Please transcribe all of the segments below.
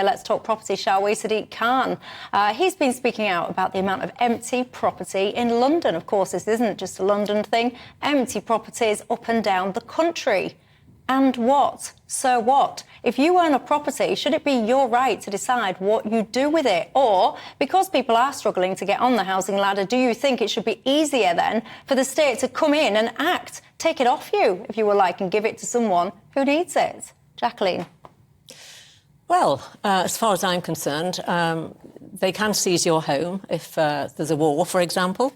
Let's talk property, shall we? Sadiq Khan. He's been speaking out about the amount of empty property in London. Of course, this isn't just a London thing. Empty properties up and down the country. And what? So what? If you own a property, should it be your right to decide what you do with it? Or, because people are struggling to get on the housing ladder, do you think it should be easier then for the state to come in and act, take it off you, if you were like, and give it to someone who needs it? Jacqueline. Well, as far as I'm concerned, they can seize your home if there's a war, for example.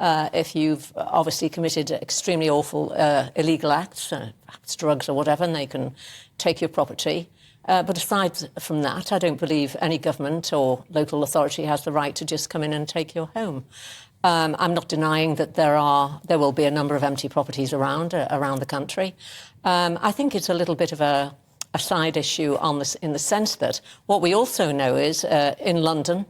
If you've obviously committed extremely awful illegal acts, perhaps drugs or whatever, and they can take your property. But aside from that, I don't believe any government or local authority has the right to just come in and take your home. I'm not denying that there will be a number of empty properties around the country. I think it's a little bit of a side issue on this, in the sense that what we also know is in London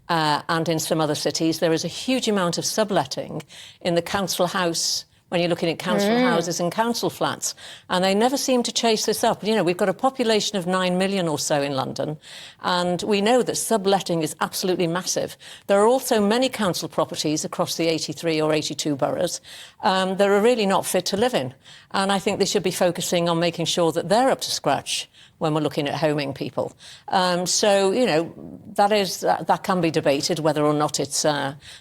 and in some other cities, there is a huge amount of subletting in the council house, when you're looking at council houses and council flats, and they never seem to chase this up. You know, we've got a population of 9 million or so in London, and we know that subletting is absolutely massive. There are also many council properties across the 83 or 82 boroughs that are really not fit to live in, and I think they should be focusing on making sure that they're up to scratch when we're looking at homing people. So, you know, that can be debated, whether or not it's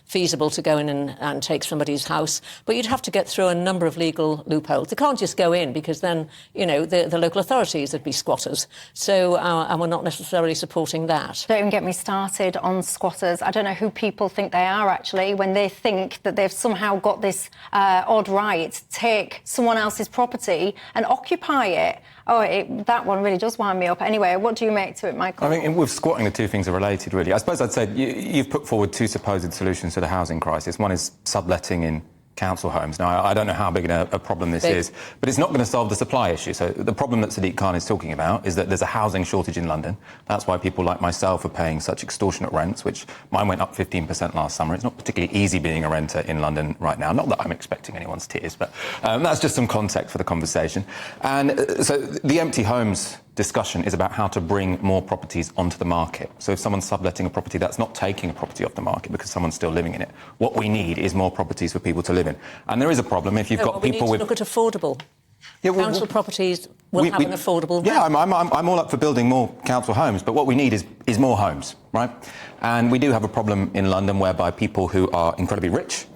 feasible to go in and take somebody's house. But you'd have to get through a number of legal loopholes. They can't just go in, because then, you know, the local authorities would be squatters. So, and we're not necessarily supporting that. Don't even get me started on squatters. I don't know who people think they are, actually, when they think that they've somehow got this odd right to take someone else's property and occupy it. Oh, that one really does wind me up. Anyway, what do you make to it, Michael? I think with squatting, the two things are related, really. I suppose I'd say you've put forward two supposed solutions to the housing crisis. One is subletting in council homes. Now, I don't know how big a problem this is, but it's not going to solve the supply issue. So the problem that Sadiq Khan is talking about is that there's a housing shortage in London. That's why people like myself are paying such extortionate rents, which mine went up 15% last summer. It's not particularly easy being a renter in London right now. Not that I'm expecting anyone's tears, but that's just some context for the conversation. And so the empty homes discussion is about how to bring more properties onto the market. So if someone's subletting a property, that's not taking a property off the market because someone's still living in it. What we need is more properties for people to live in. And there is a problem if you've got people with... We need to look at affordable. Yeah, council properties will have an affordable rent. Yeah, I'm all up for building more council homes, but what we need is more homes, right? And we do have a problem in London whereby people who are incredibly rich,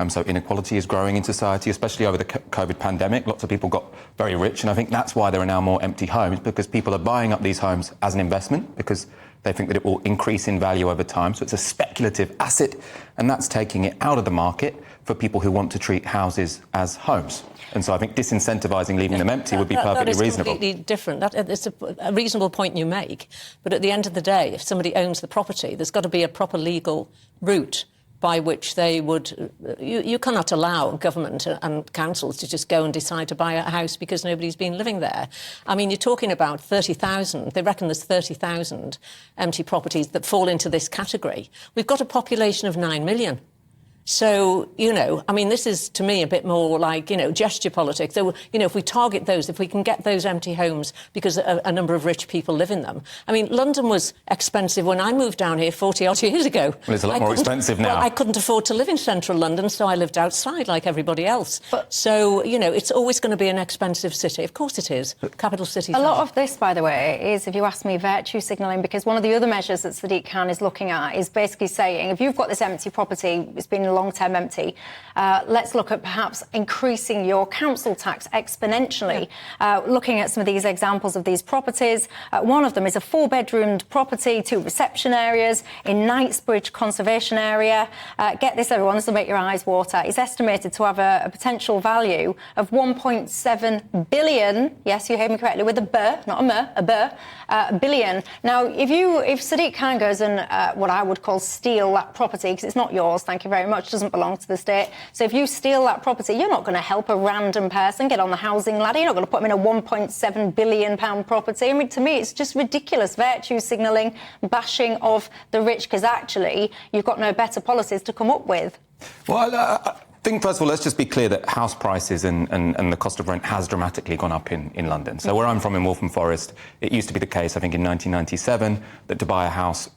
so inequality is growing in society, especially over the COVID pandemic. Lots of people got very rich, and I think that's why there are now more empty homes, because people are buying up these homes as an investment because they think that it will increase in value over time. So it's a speculative asset, and that's taking it out of the market for people who want to treat houses as homes. And so I think disincentivising leaving them empty would be perfectly reasonable. That is completely different. It's a reasonable point you make. But at the end of the day, if somebody owns the property, there's got to be a proper legal route by which they would... You cannot allow government and councils to just go and decide to buy a house because nobody's been living there. I mean, you're talking about 30,000. They reckon there's 30,000 empty properties that fall into this category. We've got a population of 9 million. So, you know, I mean, this is, to me, a bit more like, you know, gesture politics. So, you know, if we target those, if we can get those empty homes because a number of rich people live in them. I mean, London was expensive when I moved down here 40-odd years ago. Well, it's a lot more expensive now. Well, I couldn't afford to live in central London, so I lived outside like everybody else. So, you know, it's always going to be an expensive city. Of course it is. Capital cities. A lot of this, by the way, is, if you ask me, virtue signalling, because one of the other measures that Sadiq Khan is looking at is basically saying, if you've got this empty property, it's been long-term empty, let's look at perhaps increasing your council tax exponentially. Looking at some of these examples of these properties, one of them is a 4-bedroomed property, 2 reception areas in Knightsbridge Conservation Area. Get this, everyone, this will make your eyes water. It's estimated to have a potential value of 1.7 billion. Yes, you heard me correctly, with a B, not a M, a B, billion. Now, if Sadiq Khan goes and what I would call steal that property, because it's not yours, thank you very much, doesn't belong to the state. So if you steal that property, you're not going to help a random person get on the housing ladder. You're not going to put them in a £1.7 billion property. I mean, to me, it's just ridiculous virtue signalling, bashing of the rich, because actually you've got no better policies to come up with. Well, I think, first of all, let's just be clear that house prices and the cost of rent has dramatically gone up in London. So where I'm from in Waltham Forest, it used to be the case, I think, in 1997, that to buy a house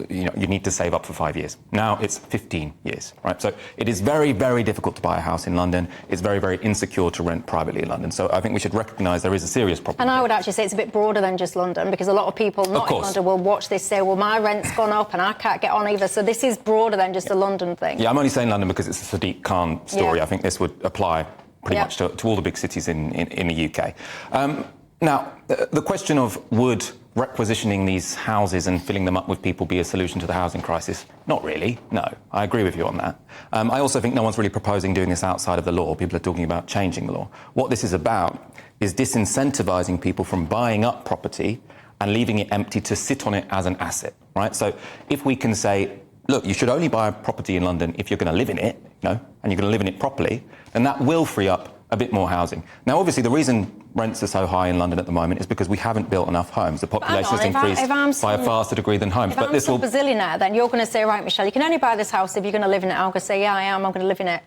you need to save up for 5 years. Now it's 15 years, right? So it is very, very difficult to buy a house in London. It's very, very insecure to rent privately in London. So I think we should recognise there is a serious problem. And I would actually say it's a bit broader than just London, because a lot of people not in London will watch this, say, well, my rent's gone up and I can't get on either. So this is broader than just a London thing. Yeah, I'm only saying London because it's a Sadiq Khan story. I think this would apply pretty much to all the big cities in the UK. Now, the question of would requisitioning these houses and filling them up with people be a solution to the housing crisis? Not really, no. I agree with you on that. I also think no one's really proposing doing this outside of the law. People are talking about changing the law. What this is about is disincentivising people from buying up property and leaving it empty to sit on it as an asset, right? So if we can say, look, you should only buy a property in London if you're going to live in it, and you're going to live in it properly, then that will free up a bit more housing. Now, obviously, the reason rents are so high in London at the moment is because we haven't built enough homes. The population has increased by a faster degree than homes. But this will... If I'm a billionaire, then you're going to say, right, Michelle, you can only buy this house if you're going to live in it. I'm going to say, yeah, I am. I'm going to live in it.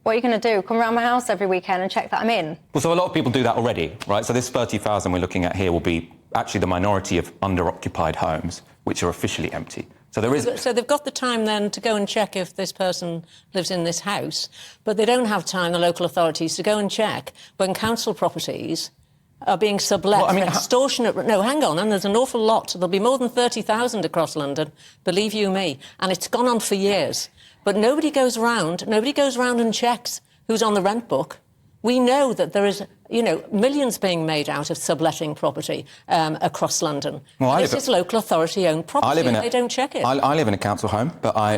What are you going to do? Come around my house every weekend and check that I'm in? Well, so a lot of people do that already, right? So this 30,000 we're looking at here will be actually the minority of under-occupied homes, which are officially empty. So there is... So they've got the time then to go and check if this person lives in this house, but they don't have time, the local authorities, to go and check when council properties are being sublet for extortionate... No, hang on, and there's an awful lot. There'll be more than 30,000 across London, believe you me, and it's gone on for years. But nobody goes round and checks who's on the rent book. We know that there is, millions being made out of subletting property across London. Well, this is local authority-owned property, they don't check it. I live in a council home, but I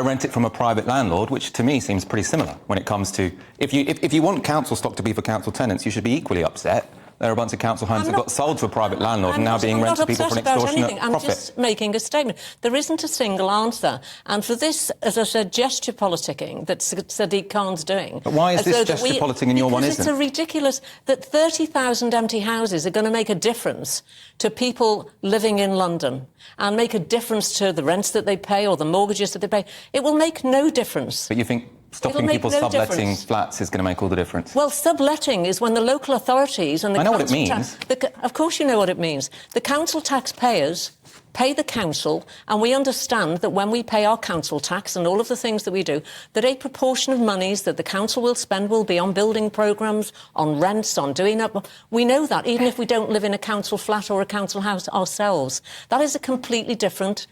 rent it from a private landlord, which to me seems pretty similar when it comes to... If you want council stock to be for council tenants, you should be equally upset. There are a bunch of council homes that got sold to a private landlord and now being rented to people for an extortionate profit. I'm just making a statement. There isn't a single answer. And for this, as I said, gesture politicking that Sadiq Khan's doing... But why is this gesture politicking and your one isn't? Because it's ridiculous that 30,000 empty houses are going to make a difference to people living in London and make a difference to the rents that they pay or the mortgages that they pay. It will make no difference. But you think... Stopping people subletting flats is going to make all the difference? Well, subletting is when the local authorities and the I know what it means. Of course you know what it means. The council taxpayers pay the council, and we understand that when we pay our council tax and all of the things that we do, that a proportion of monies that the council will spend will be on building programmes, on rents, on doing up. We know that, even if we don't live in a council flat or a council house ourselves. That is a completely different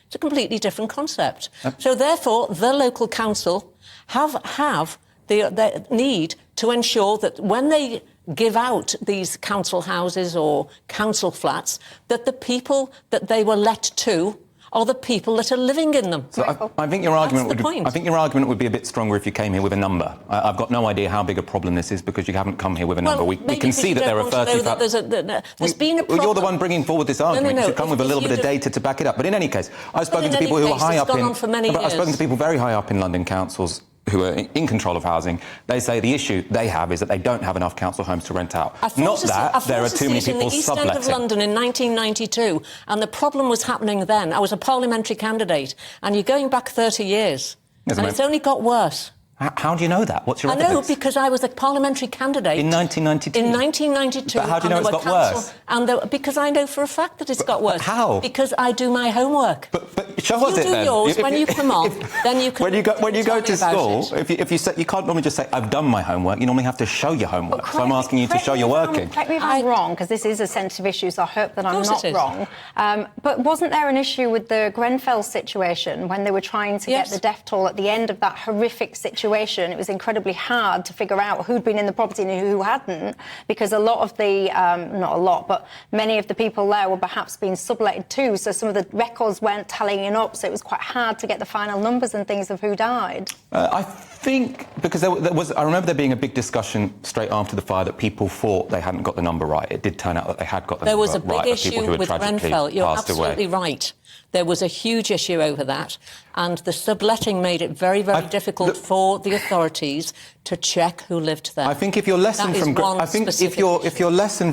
concept. So therefore, the local council have the need to ensure that when they give out these council houses or council flats, that the people that they were let to are the people that are living in them. So I think your argument would be a bit stronger if you came here with a number. I've got no idea how big a problem this is because you haven't come here with a number. We can see that there are 30,000... You're the one bringing forward this argument. You should come with a little bit of data to back it up. But in any case, I've spoken to people who are high up in... I've spoken to people very high up in London councils who are in control of housing. They say the issue they have is that they don't have enough council homes to rent out. Not that there are too many people subletting. I fought a seat in the East End of London in 1992, and the problem was happening then. I was a parliamentary candidate, and you're going back 30 years, and it's only got worse. How do you know that? What's your evidence? I know because I was a parliamentary candidate. In 1992? In 1992. But how do you know it's got worse? Because I know for a fact that it's got worse. How? Because I do my homework. But show us it then. You do yours, when you come on, then you can... When you go to school, if you say, you can't normally just say, I've done my homework, you normally have to show your homework. So I'm asking you to show you're working. Correct me if I'm wrong, because this is a sensitive issue, so I hope that I'm not wrong. But wasn't there an issue with the Grenfell situation when they were trying to get the death toll at the end of that horrific situation? It was incredibly hard to figure out who'd been in the property and who hadn't, because a lot of the, not a lot, but many of the people there were perhaps being subletted too, so some of the records weren't tallying up, so it was quite hard to get the final numbers and things of who died. I think, because I remember there being a big discussion straight after the fire that people thought they hadn't got the number right. It did turn out that they had got the number right. There was a big issue with Grenfell. You're absolutely right. There was a huge issue over that, and the subletting made it very, very difficult for the authorities to check who lived there. I think if your lesson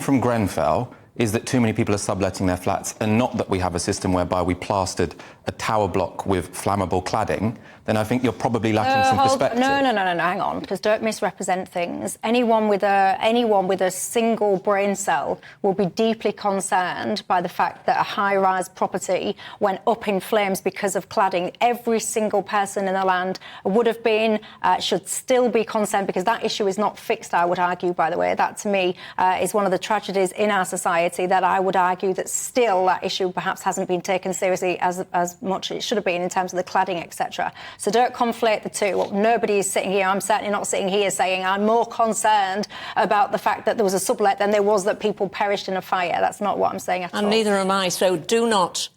from Grenfell is that too many people are subletting their flats, and not that we have a system whereby we plastered a tower block with flammable cladding, then I think you're probably lacking some perspective. No, hang on, because don't misrepresent things. Anyone with a single brain cell will be deeply concerned by the fact that a high-rise property went up in flames because of cladding. Every single person in the land would have been, should still be concerned, because that issue is not fixed, I would argue, by the way. That, to me, is one of the tragedies in our society, that I would argue that still that issue perhaps hasn't been taken seriously as much as it should have been in terms of the cladding, etc. So don't conflate the two. Well, nobody is sitting here, I'm certainly not sitting here saying I'm more concerned about the fact that there was a sublet than there was that people perished in a fire. That's not what I'm saying at all. And neither am I, so do not...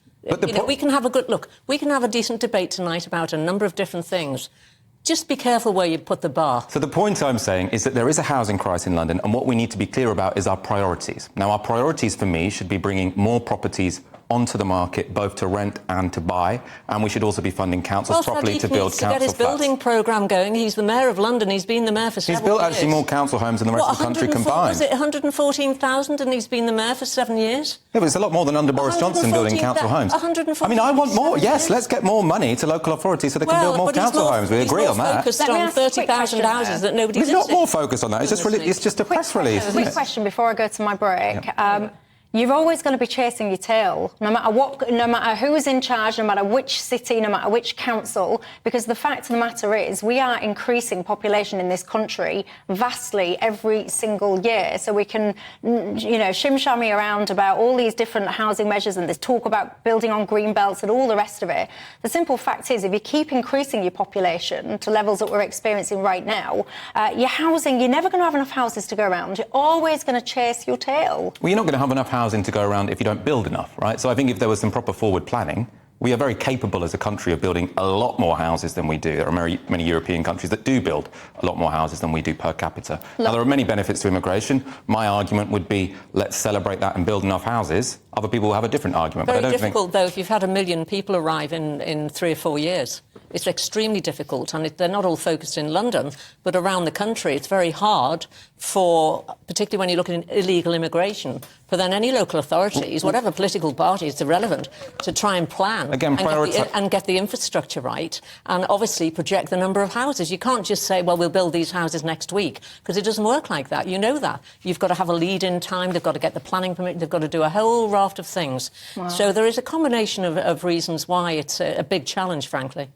we can have a good look. We can have a decent debate tonight about a number of different things. Just be careful where you put the bar. So the point I'm saying is that there is a housing crisis in London, and what we need to be clear about is our priorities. Now, our priorities for me should be bringing more properties onto the market, both to rent and to buy, and we should also be funding councils properly to build council flats. He needs to get his building programme going. He's the Mayor of London. He's been the Mayor for several years. He's built actually more council homes than the rest of the country combined. Was it 114,000 and he's been the Mayor for 7 years? Yeah, but it's a lot more than under Boris Johnson building council homes. I mean, I want more. Yes, let's get more money to local authorities so they can build more council homes. We agree on that. He's more focused on 30,000 houses that nobody lives in. He's not more focused on that. It's just a press release. Quick question before I go to my break. You're always going to be chasing your tail, no matter who is in charge, no matter which city, no matter which council, because the fact of the matter is we are increasing population in this country vastly every single year. So we can, shim-shammy around about all these different housing measures and this talk about building on green belts and all the rest of it. The simple fact is, if you keep increasing your population to levels that we're experiencing right now, your housing, you're never going to have enough houses to go around. You're always going to chase your tail. Well, you're not going to have enough housing to go around if you don't build enough, right? So I think if there was some proper forward planning, we are very capable as a country of building a lot more houses than we do. There are many European countries that do build a lot more houses than we do per capita. Now, there are many benefits to immigration. My argument would be, let's celebrate that and build enough houses. Other people will have a different argument. Very difficult, though, if you've had 1 million people arrive in 3 or 4 years. It's extremely difficult, and they're not all focused in London, but around the country. It's very hard for, particularly when you look at illegal immigration, for then any local authorities, whatever political party, it's irrelevant, to try and plan and get the infrastructure right, and obviously project the number of houses. You can't just say, well, we'll build these houses next week, because it doesn't work like that. You know that. You've got to have a lead-in time, they've got to get the planning permit, they've got to do a whole raft of things. Wow. So there is a combination of reasons why it's a big challenge, frankly.